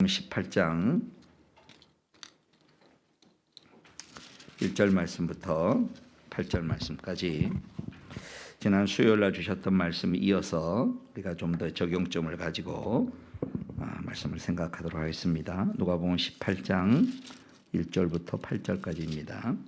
18장 1절 말씀부터 8절 말씀까지 지난 수요일 날 주셨던 말씀 이어서 우리가 좀 더 적용점을 가지고 말씀을 생각하도록 하겠습니다. 누가복음 18장 1절부터 8절까지입니다.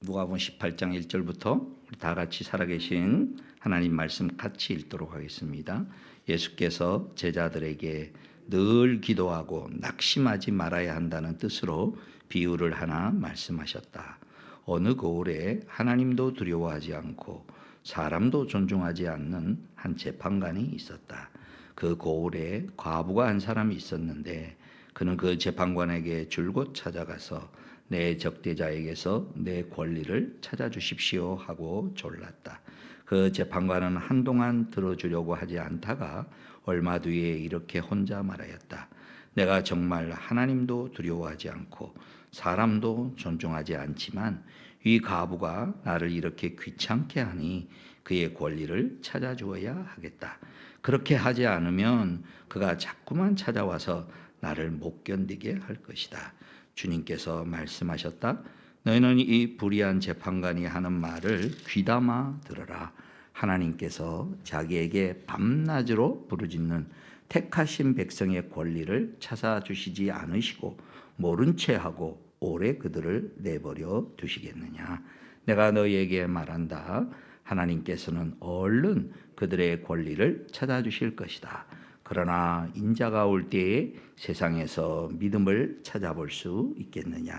누가복음 18장 1절부터 우리 다 같이 살아계신 하나님 말씀 같이 읽도록 하겠습니다. 예수께서 제자들에게 늘 기도하고 낙심하지 말아야 한다는 뜻으로 비유를 하나 말씀하셨다. 어느 고을에 하나님도 두려워하지 않고 사람도 존중하지 않는 한 재판관이 있었다. 그 고을에 과부가 한 사람이 있었는데 그는 그 재판관에게 줄곧 찾아가서 내 적대자에게서 내 권리를 찾아주십시오 하고 졸랐다. 그 재판관은 한동안 들어주려고 하지 않다가 얼마 뒤에 이렇게 혼자 말하였다. 내가 정말 하나님도 두려워하지 않고 사람도 존중하지 않지만 이 과부가 나를 이렇게 귀찮게 하니 그의 권리를 찾아주어야 하겠다. 그렇게 하지 않으면 그가 자꾸만 찾아와서 나를 못 견디게 할 것이다. 주님께서 말씀하셨다. 너희는 이 불의한 재판관이 하는 말을 귀담아 들어라. 하나님께서 자기에게 밤낮으로 부르짖는 택하신 백성의 권리를 찾아주시지 않으시고 모른 채 하고 오래 그들을 내버려 두시겠느냐. 내가 너희에게 말한다. 하나님께서는 얼른 그들의 권리를 찾아주실 것이다. 그러나 인자가 올 때에 세상에서 믿음을 찾아볼 수 있겠느냐.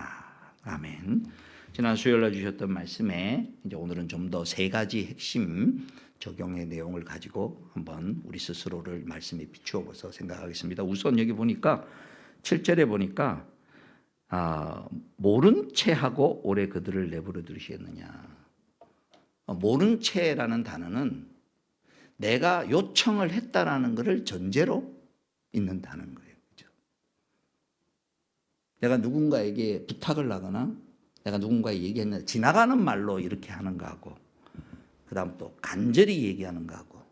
아멘. 지난 수요일에 주셨던 말씀에 이제 오늘은 좀 더 세 가지 핵심 적용의 내용을 가지고 한번 우리 스스로를 말씀에 비추어 보서 생각하겠습니다. 우선 여기 보니까 7절에 보니까 모른 채 하고 오래 그들을 내버려 두시겠느냐. 모른 채라는 단어는 내가 요청을 했다라는 것을 전제로 있는다는 거예요. 그렇죠? 내가 누군가에게 부탁을 하거나 내가 누군가에게 얘기했는데 지나가는 말로 이렇게 하는 거하고 그 다음 또 간절히 얘기하는 거하고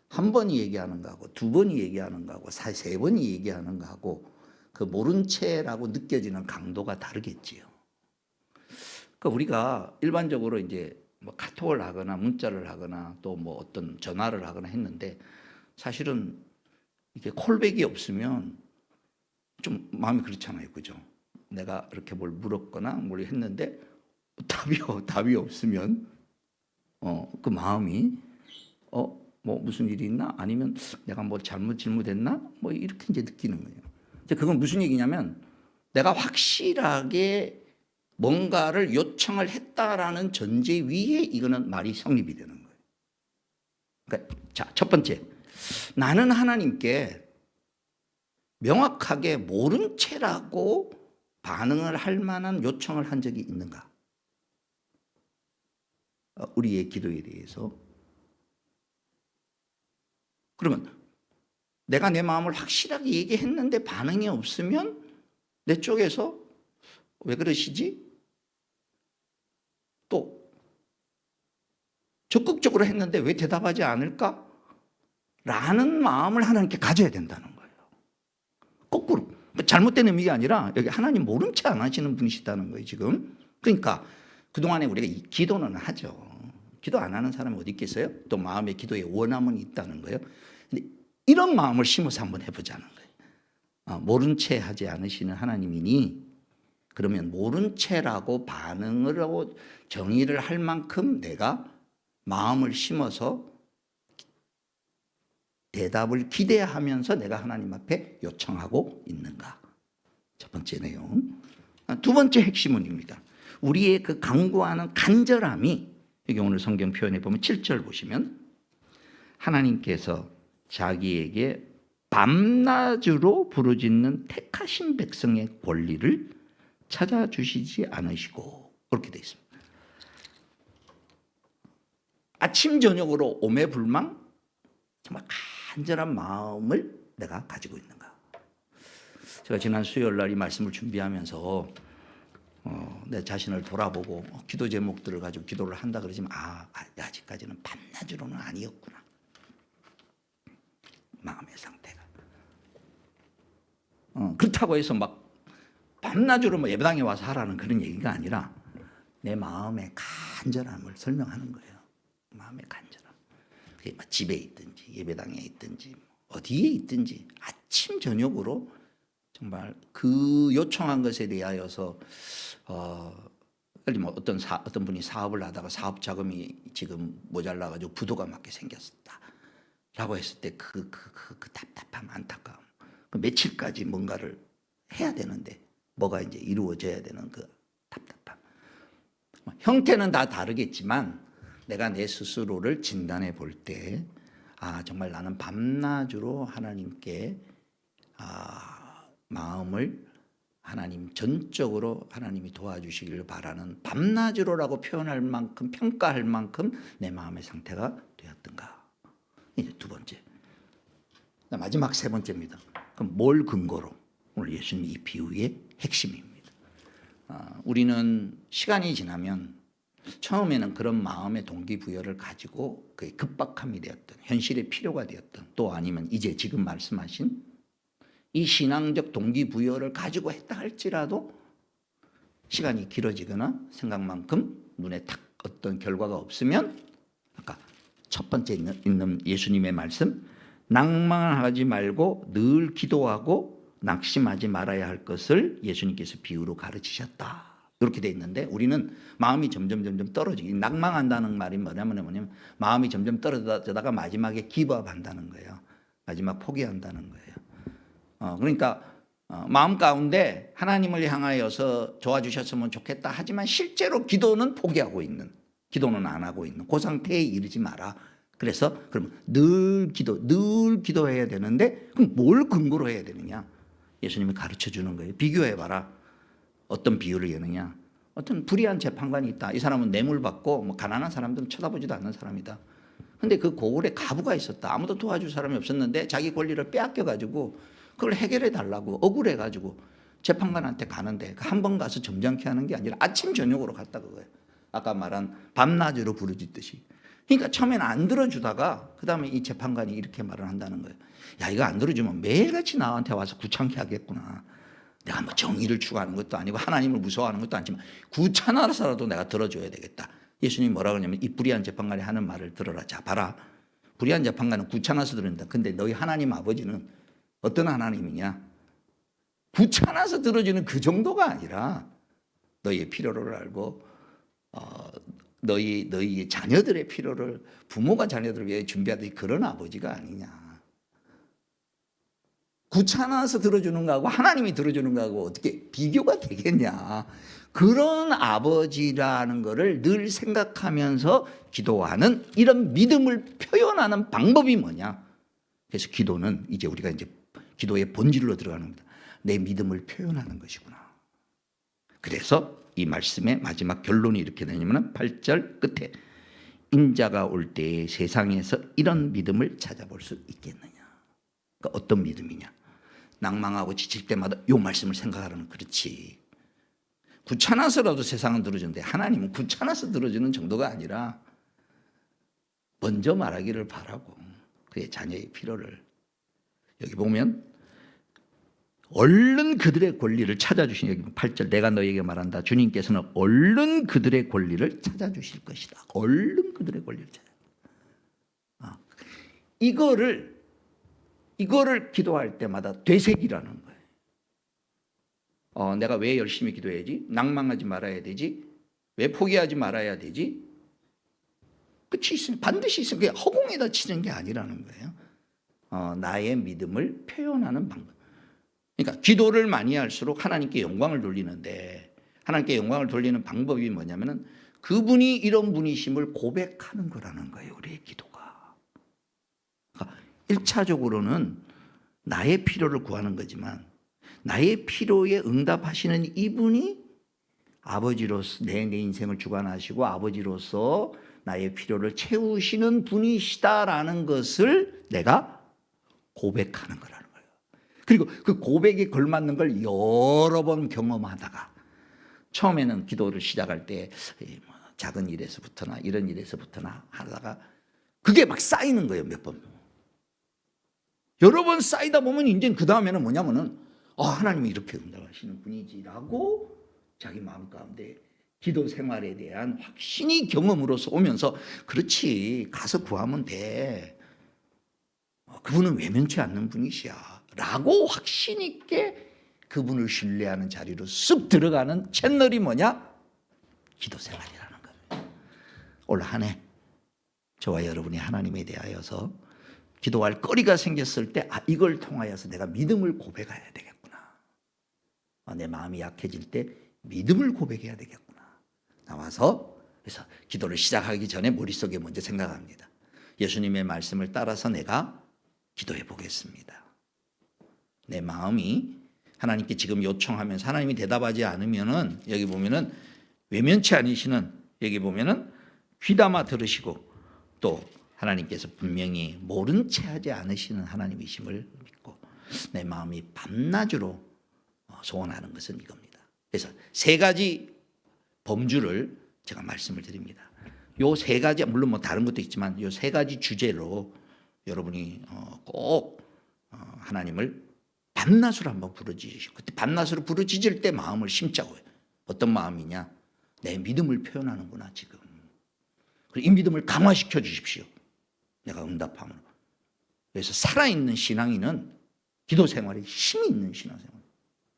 한 번이 얘기하는 거하고 두 번이 얘기하는 거하고 세 번이 얘기하는 거하고 그 모른 채라고 느껴지는 강도가 다르겠지요. 그러니까 우리가 일반적으로 이제 뭐 카톡을 하거나 문자를 하거나 또 뭐 어떤 전화를 하거나 했는데 사실은 이게 콜백이 없으면 좀 마음이 그렇잖아요. 그죠? 내가 이렇게 뭘 물었거나 뭘 했는데 답이 없으면 그 마음이 뭐 무슨 일이 있나? 아니면 내가 뭐 잘못했나? 뭐 이렇게 이제 느끼는 거예요. 이제 그건 무슨 얘기냐면 내가 확실하게 뭔가를 요청을 했다라는 전제 위에 이거는 말이 성립이 되는 거예요. 그러니까 자, 첫 번째, 나는 하나님께 명확하게 모른 채라고 반응을 할 만한 요청을 한 적이 있는가? 우리의 기도에 대해서. 그러면 내가 내 마음을 확실하게 얘기했는데 반응이 없으면 내 쪽에서 왜 그러시지? 또 적극적으로 했는데 왜 대답하지 않을까? 라는 마음을 하나님께 가져야 된다는 거예요. 거꾸로. 잘못된 의미가 아니라 여기 하나님 모른 채 안 하시는 분이시다는 거예요, 지금. 그러니까 그동안에 우리가 기도는 하죠. 기도 안 하는 사람이 어디 있겠어요? 또 마음의 기도에 원함은 있다는 거예요. 근데 이런 마음을 심어서 한번 해보자는 거예요. 모른 채 하지 않으시는 하나님이니 그러면 모른 채라고 반응을 하고 정의를 할 만큼 내가 마음을 심어서 대답을 기대하면서 내가 하나님 앞에 요청하고 있는가? 첫 번째 내용. 두 번째 핵심은입니다. 우리의 그 간구하는 간절함이 여기 오늘 성경 표현에 보면 7절 보시면 하나님께서 자기에게 밤낮으로 부르짖는 택하신 백성의 권리를 찾아주시지 않으시고 그렇게 되어 있습니다. 아침 저녁으로 오매불망 정말 간절한 마음을 내가 가지고 있는가. 제가 지난 수요일 날 이 말씀을 준비하면서 내 자신을 돌아보고 기도 제목들을 가지고 기도를 한다 그러지만 아직까지는 밤낮으로는 아니었구나. 마음의 상태가. 그렇다고 해서 막 밤낮으로 뭐 예배당에 와서 하라는 그런 얘기가 아니라 내 마음의 간절함을 설명하는 거예요. 마음의 간절함. 그게 뭐 집에 있든지 예배당에 있든지 어디에 있든지 아침 저녁으로 정말 그 요청한 것에 대하여서 예를 들면 어떤 분이 사업을 하다가 사업 자금이 지금 모자라 가지고 부도가 맞게 생겼다라고 했을 때 그 답답함, 안타까움, 그 며칠까지 뭔가를 해야 되는데 뭐가 이제 이루어져야 되는 그 답답함. 형태는 다 다르겠지만 내가 내 스스로를 진단해 볼 때 정말 나는 밤낮으로 하나님께 마음을 하나님 전적으로 하나님이 도와주시기를 바라는 밤낮으로라고 표현할 만큼 평가할 만큼 내 마음의 상태가 되었던가. 이제 두 번째. 마지막 세 번째입니다. 그럼 뭘 근거로? 오늘 예수님 이 비유의 핵심입니다. 우리는 시간이 지나면 처음에는 그런 마음의 동기부여를 가지고 그게 급박함이 되었던 현실의 필요가 되었던 또 아니면 이제 지금 말씀하신 이 신앙적 동기부여를 가지고 했다 할지라도 시간이 길어지거나 생각만큼 눈에 탁 어떤 결과가 없으면 아까 첫 번째 있는 예수님의 말씀 낭만하지 말고 늘 기도하고 낙심하지 말아야 할 것을 예수님께서 비유로 가르치셨다. 이렇게 돼 있는데 우리는 마음이 점점 떨어지기 낭망한다는 말이 뭐냐면 마음이 점점 떨어지다가 마지막에 기부합한다는 거예요. 마지막 포기한다는 거예요. 그러니까 마음 가운데 하나님을 향하여서 도와주셨으면 좋겠다 하지만 실제로 기도는 포기하고 있는 기도는 안 하고 있는 그 상태에 이르지 마라. 그래서 그럼 늘 기도해야 되는데 그럼 뭘 근거로 해야 되느냐? 예수님이 가르쳐 주는 거예요. 비교해 봐라. 어떤 비유를 여느냐? 어떤 불의한 재판관이 있다. 이 사람은 뇌물 받고 뭐 가난한 사람들은 쳐다보지도 않는 사람이다. 근데 그 고을에 가부가 있었다. 아무도 도와줄 사람이 없었는데 자기 권리를 빼앗겨 가지고 그걸 해결해 달라고 억울해 가지고 재판관한테 가는데 한 번 가서 점잖게 하는 게 아니라 아침 저녁으로 갔다 그거예요. 아까 말한 밤낮으로 부르짖듯이. 그러니까 처음에는 안 들어주다가 그다음에 이 재판관이 이렇게 말을 한다는 거예요. 야, 이거 안 들어주면 매일같이 나한테 와서 귀찮게 하겠구나. 내가 뭐 정의를 추구하는 것도 아니고 하나님을 무서워하는 것도 아니지만 귀찮아서라도 내가 들어줘야 되겠다. 예수님이 뭐라고 하냐면 이 불의한 재판관이 하는 말을 들어라. 자, 봐라. 불의한 재판관은 귀찮아서 들은다. 근데 너희 하나님 아버지는 어떤 하나님이냐? 귀찮아서 들어주는 그 정도가 아니라 너희의 필요를 알고 너희 자녀들의 필요를 부모가 자녀들을 위해 준비하듯이 그런 아버지가 아니냐. 귀찮아서 들어주는 거하고 하나님이 들어주는 거하고 어떻게 비교가 되겠냐. 그런 아버지라는 거를 늘 생각하면서 기도하는 이런 믿음을 표현하는 방법이 뭐냐. 그래서 기도는 이제 우리가 이제 기도의 본질로 들어가는 겁니다. 내 믿음을 표현하는 것이구나. 그래서 이 말씀의 마지막 결론이 이렇게 되냐면 8절 끝에 인자가 올 때에 세상에서 이런 믿음을 찾아볼 수 있겠느냐. 그러니까 어떤 믿음이냐. 낭망하고 지칠 때마다 이 말씀을 생각하라는 그렇지. 귀찮아서라도 세상은 들어주는데 하나님은 귀찮아서 들어주는 정도가 아니라 먼저 말하기를 바라고 그의 자녀의 필요를 여기 보면 얼른 그들의 권리를 찾아주신 여기 8절 내가 너에게 말한다. 주님께서는 얼른 그들의 권리를 찾아주실 것이다. 얼른 그들의 권리를 찾아. 이거를 기도할 때마다 되새기라는 거예요. 내가 왜 열심히 기도해야지? 낭망하지 말아야 되지? 왜 포기하지 말아야 되지? 끝이 있으면 반드시 있으면 그게 허공에다 치는 게 아니라는 거예요. 나의 믿음을 표현하는 방법. 그러니까 기도를 많이 할수록 하나님께 영광을 돌리는데 하나님께 영광을 돌리는 방법이 뭐냐면은 그분이 이런 분이심을 고백하는 거라는 거예요. 우리의 기도가. 그러니까 1차적으로는 나의 필요를 구하는 거지만 나의 필요에 응답하시는 이분이 아버지로서 내 인생을 주관하시고 아버지로서 나의 필요를 채우시는 분이시다라는 것을 내가 고백하는 거라는 거예요. 그리고 그 고백에 걸맞는 걸 여러 번 경험하다가 처음에는 기도를 시작할 때 작은 일에서부터나 이런 일에서부터나 하다가 그게 막 쌓이는 거예요. 몇 번. 여러 번 쌓이다 보면 이제 그 다음에는 뭐냐면은 하나님이 이렇게 응답하시는 분이지라고 자기 마음 가운데 기도 생활에 대한 확신이 경험으로서 오면서 그렇지 가서 구하면 돼. 그분은 외면치 않는 분이시야 라고 확신 있게 그분을 신뢰하는 자리로 쓱 들어가는 채널이 뭐냐? 기도 생활이라는 거예요. 올 한 해 저와 여러분이 하나님에 대하여서 기도할 거리가 생겼을 때 이걸 통하여서 내가 믿음을 고백해야 되겠구나. 내 마음이 약해질 때 믿음을 고백해야 되겠구나. 나와서 그래서 기도를 시작하기 전에 머릿속에 먼저 생각합니다. 예수님의 말씀을 따라서 내가 기도해 보겠습니다. 내 마음이 하나님께 지금 요청하면서 하나님이 대답하지 않으면은 여기 보면은 외면치 않으시는 여기 보면은 귀담아 들으시고 또 하나님께서 분명히 모른 채 하지 않으시는 하나님이심을 믿고 내 마음이 밤낮으로 소원하는 것은 이겁니다. 그래서 세 가지 범주를 제가 말씀을 드립니다. 요 세 가지 물론 뭐 다른 것도 있지만 요 세 가지 주제로 여러분이 꼭 하나님을 밤낮으로 한번 부르짖으시고 그때 밤낮으로 부르짖을 때 마음을 심자고요. 어떤 마음이냐? 내 믿음을 표현하는구나 지금. 그리고 이 믿음을 강화시켜 주십시오. 내가 응답함으로. 그래서 살아있는 신앙인은 기도 생활에 힘이 있는 신앙생활,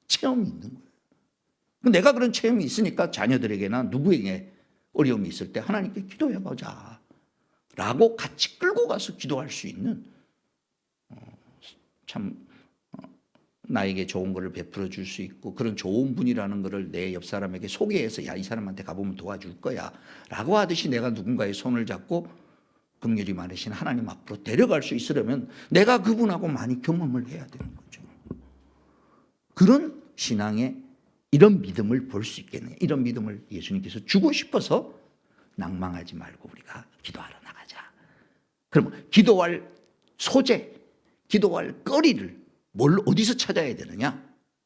체험이 있는 거예요. 내가 그런 체험이 있으니까 자녀들에게나 누구에게 어려움이 있을 때 하나님께 기도해보자 라고 같이 끌고 가서 기도할 수 있는 참 나에게 좋은 것을 베풀어 줄 수 있고 그런 좋은 분이라는 것을 내 옆 사람에게 소개해서 야, 이 사람한테 가보면 도와줄 거야 라고 하듯이 내가 누군가의 손을 잡고 긍휼히 많으신 하나님 앞으로 데려갈 수 있으려면 내가 그분하고 많이 경험을 해야 되는 거죠. 그런 신앙의 이런 믿음을 볼 수 있겠네. 이런 믿음을 예수님께서 주고 싶어서 낭망하지 말고 우리가 기도하러 나가자. 그럼 기도할 소재, 기도할 거리를 어디서 찾아야 되느냐?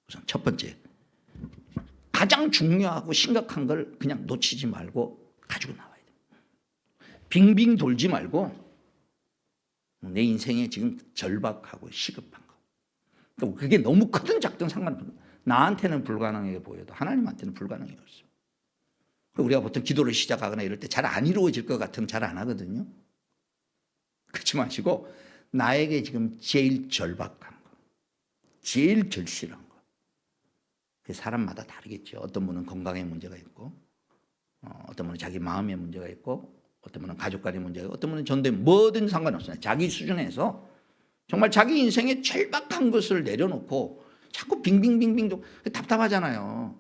우선 첫 번째, 가장 중요하고 심각한 걸 그냥 놓치지 말고 가지고 나와야 돼. 빙빙 돌지 말고 내 인생에 지금 절박하고 시급한 거. 또 그게 너무 크든 작든 상관없어. 나한테는 불가능해 보여도 하나님한테는 불가능해 없어. 우리가 보통 기도를 시작하거나 이럴 때 잘 안 이루어질 것 같으면 잘 안 하거든요. 그렇지 마시고 나에게 지금 제일 절박한 거, 제일 절실한 거. 사람마다 다르겠죠. 어떤 분은 건강에 문제가 있고 어떤 분은 자기 마음에 문제가 있고 어떤 분은 가족 간의 문제가 있고 어떤 분은 전대 뭐든 상관없어요. 자기 수준에서 정말 자기 인생에 절박한 것을 내려놓고 자꾸 빙빙빙빙 답답하잖아요.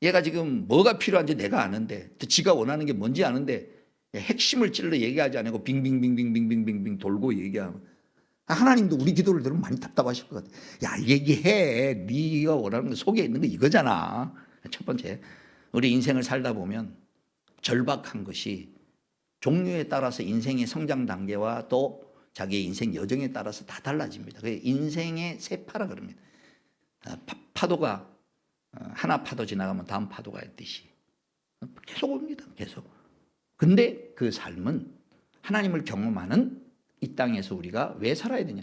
얘가 지금 뭐가 필요한지 내가 아는데 또 지가 원하는 게 뭔지 아는데 핵심을 찔러 얘기하지 않고 빙빙빙빙빙빙빙 돌고 얘기하면 하나님도 우리 기도를 들으면 많이 답답하실 것 같아요. 야, 얘기해. 네가 원하는 거 속에 있는 거 이거잖아. 첫 번째, 우리 인생을 살다 보면 절박한 것이 종류에 따라서 인생의 성장 단계와 또 자기의 인생 여정에 따라서 다 달라집니다. 그래서 인생의 세파라 그럽니다. 파도가 하나 파도 지나가면 다음 파도가 있듯이 계속 옵니다. 계속. 근데 그 삶은 하나님을 경험하는 이 땅에서 우리가 왜 살아야 되냐?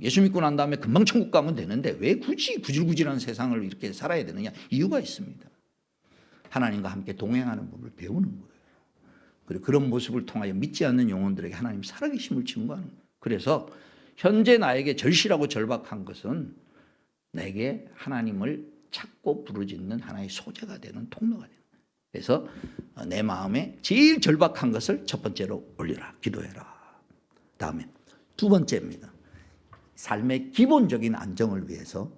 예수 믿고 난 다음에 금방 천국 가면 되는데 왜 굳이 구질구질한 세상을 이렇게 살아야 되느냐? 이유가 있습니다. 하나님과 함께 동행하는 법을 배우는 거예요. 그리고 그런 모습을 통하여 믿지 않는 영혼들에게 하나님 살아계심을 증거하는 거예요. 그래서 현재 나에게 절실하고 절박한 것은 내게 하나님을 찾고 부르짖는 하나의 소재가 되는 통로가 되는 거예요. 그래서 내 마음에 제일 절박한 것을 첫 번째로 올려라. 기도해라. 다음에 두 번째입니다. 삶의 기본적인 안정을 위해서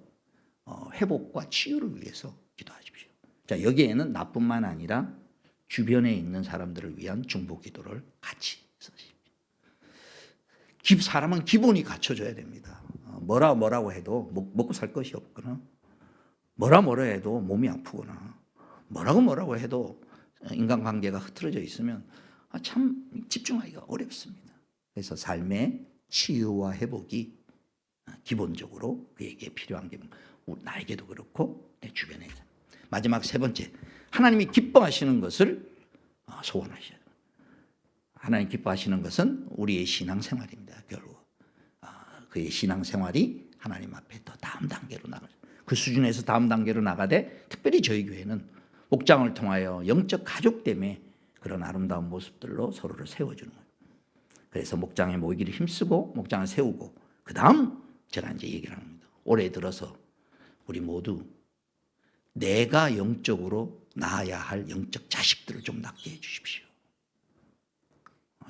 회복과 치유를 위해서 기도하십시오. 자, 여기에는 나뿐만 아니라 주변에 있는 사람들을 위한 중보 기도를 같이 쓰십시오. 사람은 기본이 갖춰져야 됩니다. 뭐라고 해도 먹고 살 것이 없거나 뭐라 해도 몸이 아프거나 뭐라고 해도 인간관계가 흐트러져 있으면 참 집중하기가 어렵습니다. 그래서 삶의 치유와 회복이 기본적으로 그에게 필요한 게 나에게도 그렇고 내 주변에 마지막 세 번째, 하나님이 기뻐하시는 것을 소원하셔야 돼요. 하나님 기뻐하시는 것은 우리의 신앙생활입니다. 결국 그의 신앙생활이 하나님 앞에 더 다음 단계로 나가죠. 그 수준에서 다음 단계로 나가되, 특별히 저희 교회는 목장을 통하여 영적 가족 때문에 그런 아름다운 모습들로 서로를 세워주는 거예요. 그래서 목장에 모이기를 힘쓰고 목장을 세우고, 그 다음 제가 이제 얘기를 합니다. 올해 들어서 우리 모두 내가 영적으로 낳아야 할 영적 자식들을 좀 낳게 해주십시오.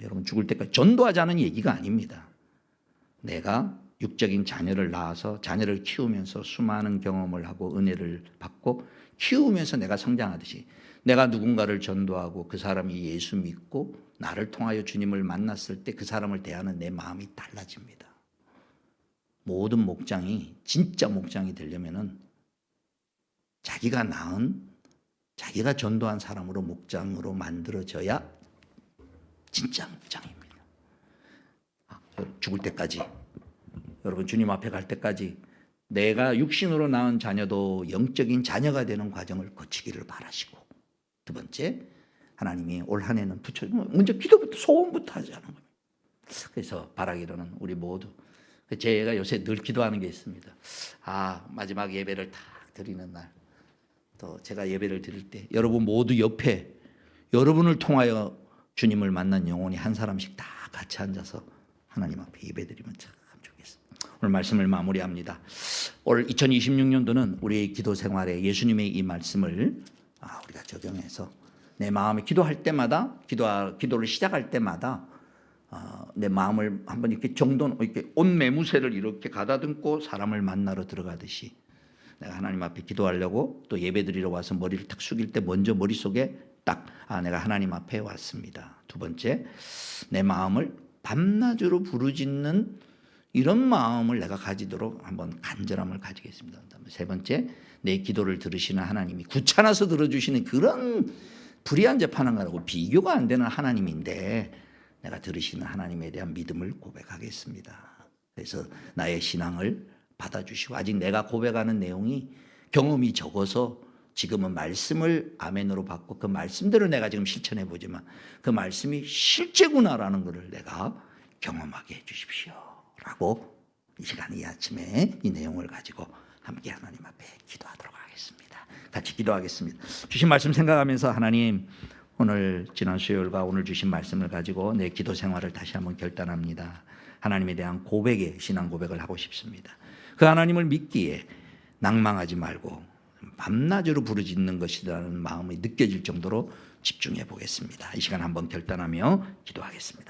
여러분, 죽을 때까지 전도하자는 얘기가 아닙니다. 내가 육적인 자녀를 낳아서 자녀를 키우면서 수많은 경험을 하고 은혜를 받고 키우면서 내가 성장하듯이, 내가 누군가를 전도하고 그 사람이 예수 믿고 나를 통하여 주님을 만났을 때 그 사람을 대하는 내 마음이 달라집니다. 모든 목장이 진짜 목장이 되려면은 자기가 낳은, 자기가 전도한 사람으로 목장으로 만들어져야 진짜 목장입니다. 죽을 때까지, 여러분 주님 앞에 갈 때까지 내가 육신으로 낳은 자녀도 영적인 자녀가 되는 과정을 거치기를 바라시고, 두 번째, 하나님이 올 한 해는 먼저 기도부터, 소원부터 하자는 겁니다. 그래서 바라기로는 우리 모두, 제가 요새 늘 기도하는 게 있습니다. 마지막 예배를 딱 드리는 날, 또 제가 예배를 드릴 때 여러분 모두 옆에 여러분을 통하여 주님을 만난 영혼이 한 사람씩 다 같이 앉아서 하나님 앞에 예배드리면 참 좋겠습니다. 오늘 말씀을 마무리합니다. 올 2026년도는 우리의 기도 생활에 예수님의 이 말씀을 우리가 적용해서 내 마음에 기도할 때마다, 기도를 시작할 때마다 내 마음을 한번 이렇게 이렇게 온 매무새를 이렇게 가다듬고 사람을 만나러 들어가듯이, 내가 하나님 앞에 기도하려고 또 예배드리러 와서 머리를 탁 숙일 때 먼저 머릿속에 딱 내가 하나님 앞에 왔습니다. 두 번째, 내 마음을 밤낮으로 부르짖는 이런 마음을 내가 가지도록 한번 간절함을 가지겠습니다. 세 번째, 내 기도를 들으시는 하나님이 귀찮아서 들어주시는 그런 불의한 재판한 거라고 비교가 안 되는 하나님인데, 내가 들으시는 하나님에 대한 믿음을 고백하겠습니다. 그래서 나의 신앙을 받아주시고, 아직 내가 고백하는 내용이 경험이 적어서 지금은 말씀을 아멘으로 받고 그 말씀대로 내가 지금 실천해 보지만 그 말씀이 실제구나라는 것을 내가 경험하게 해 주십시오 라고 이 시간, 이 아침에 이 내용을 가지고 함께 하나님 앞에 기도하도록 하겠습니다. 같이 기도하겠습니다. 주신 말씀 생각하면서, 하나님, 오늘 지난 수요일과 오늘 주신 말씀을 가지고 내 기도 생활을 다시 한번 결단합니다. 하나님에 대한 고백의 신앙 고백을 하고 싶습니다. 그 하나님을 믿기에 낭망하지 말고 밤낮으로 부르짖는 것이라는 마음이 느껴질 정도로 집중해 보겠습니다. 이 시간 한번 결단하며 기도하겠습니다.